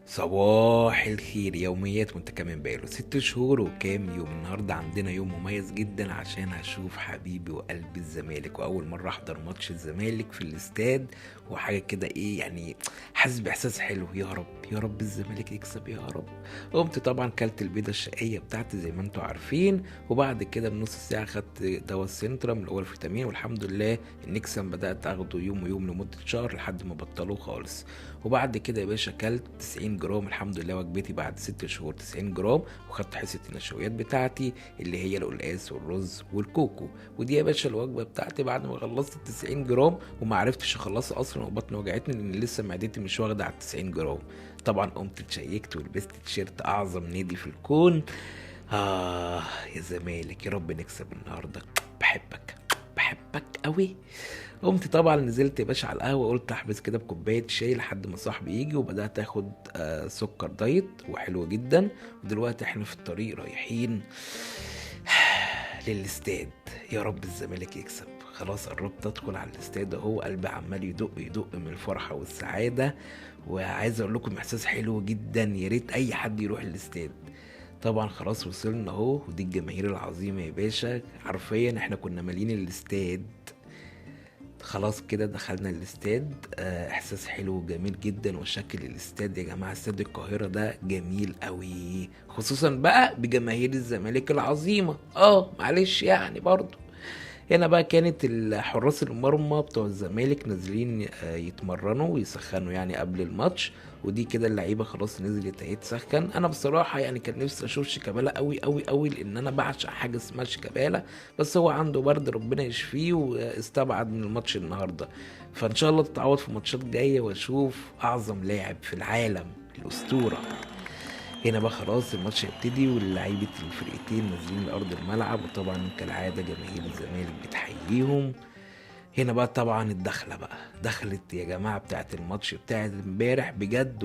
صباح الخير. يوميات وانت كمان بقاله 6 شهور وكام يوم. النهارده عندنا يوم مميز جدا عشان هشوف حبيبي وقلبي الزمالك، واول مره احضر ماتش الزمالك في الاستاد، وحاجه كده ايه يعني، حاسس باحساس حلو. يا رب يا رب الزمالك يكسب يا رب. قمت طبعا كلت البيضه الشقيه بتاعتي زي ما انتوا عارفين، وبعد كده بنص ساعه خدت دواء السنترا من الاول فيتامين، والحمد لله النكسن بدات اخده يوم ويوم لمده شهر لحد ما بطلوه خالص. وبعد كده يا باشا كلت 90 جرام الحمد لله، وجبتي بعد 6 شهور 90 جرام، وخدت حصة النشويات بتاعتي اللي هي القلقاس والرز والكوكو. ودي يا باشا الوجبة بتاعتي بعد ما خلصت 90 جرام، وما عرفتش اخلصها اصلا وبطني وجعتني لان لسه معدتي مش واخدة على 90 جرام. طبعا قمت اتشيكت ولبست تيشيرت اعظم نادي في الكون. يا زمالك يا رب نكسب النهارده. بحبك بحبك قوي. قمت طبعا نزلت يا باشا على القهوه، قلت احبس كده بكوبايه شاي لحد ما صاحبي يجي، وبدات اخد سكر دايت وحلو جدا. ودلوقتي احنا في الطريق رايحين للاستاد. يا رب الزمالك يكسب. خلاص قربت ادخل على الاستاد اهو، قلبي عمال يدق يدق من الفرحه والسعاده. وعايز اقول لكم احساس حلو جدا، يا ريت اي حد يروح الاستاد. طبعا خلاص وصلنا اهو، ودي الجماهير العظيمه يا باشا، حرفيا احنا كنا مالين الاستاد. خلاص كده دخلنا الاستاد. احساس حلو وجميل جدا. وشكل الاستاد يا جماعه، استاد القاهره ده جميل قوي، خصوصا بقى بجماهير الزمالك العظيمه. معلش يعني برضو. هنا بقى كانت الحراس المرمى بتوع الزمالك نازلين يتمرنوا ويسخنوا يعني قبل الماتش. ودي كده اللعيبه خلاص نزلت اهي تسخن. انا بصراحه يعني كان نفسي اشوف شيكابالا قوي قوي قوي، لان انا بعشق حاجه اسمها شيكابالا، بس هو عنده برد ربنا يشفيه واستبعد من الماتش النهارده. فان شاء الله تتعوض في ماتشات جايه واشوف اعظم لاعب في العالم، الاسطوره. هنا بقى خلاص الماتش هيبتدي، واللعيبة الفرقتين نازلين لأرض الملعب، وطبعا كالعادة جماهير الزمالك بتحييهم. هنا بقى طبعا الدخلة بقى دخلت يا جماعة بتاعت الماتش بتاعت امبارح، بجد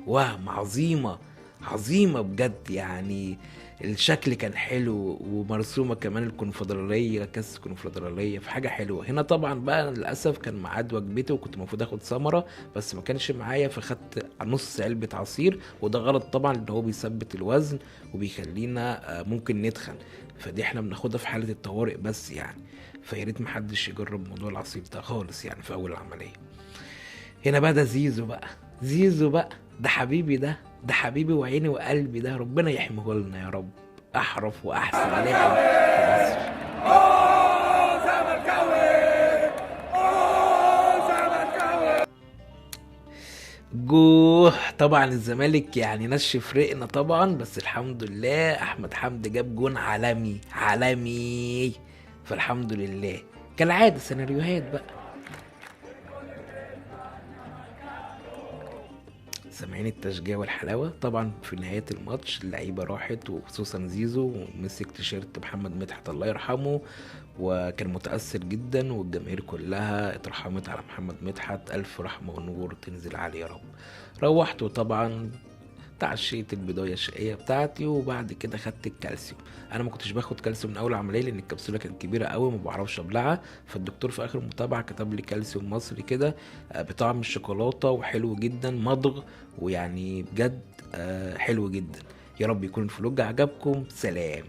وهم عظيمة عظيمة بجد يعني. الشكل كان حلو، ومرسومة كمان الكونفدرالية، كاس الكونفدرالية، في حاجة حلوة. هنا طبعا بقى للأسف كان ميعاد وجبتي، وكنت المفروض اخد ثمرة بس ما كانش معايا، فخدت نص علبة عصير، وده غلط طبعا لان هو بيثبت الوزن وبيخلينا ممكن نتخن. فدي احنا بناخدها في حالة الطوارئ بس يعني. فيا ريت محدش يجرب موضوع العصير ده خالص يعني في اول العمليه. هنا بقى ده زيزو بقى، زيزو بقى ده حبيبي، ده حبيبي وعيني وقلبي، ده ربنا يحميه لنا يا رب. احرف واحسن لاعب في مصر. جوه طبعا الزمالك يعني نشف رقنا طبعا، بس الحمد لله احمد حمدي جاب جون عالمي عالمي. فالحمد لله. كالعاده سيناريوهات بقى. سامعين التشجيع والحلاوة. طبعا في نهاية الماتش اللعيبة راحت، وخصوصا زيزو، ومسك تيشيرت محمد مدحت الله يرحمه، وكان متأثر جدا، والجماهير كلها اترحمت على محمد مدحت. ألف رحمة ونور تنزل عليه يا رب. روحت وطبعا تعشيت البدايه الشقيه بتاعتي، وبعد كده خدت الكالسيوم. انا ما كنتش باخد كالسيوم من اول عمليه لان الكبسوله كانت كبيره قوي ما بعرفش ابلعها. فالدكتور في اخر متابعه كتب لي كالسيوم مصري كده بطعم الشوكولاته وحلو جدا مضغ، ويعني بجد حلو جدا. يا رب يكون الفلوج عجبكم. سلام.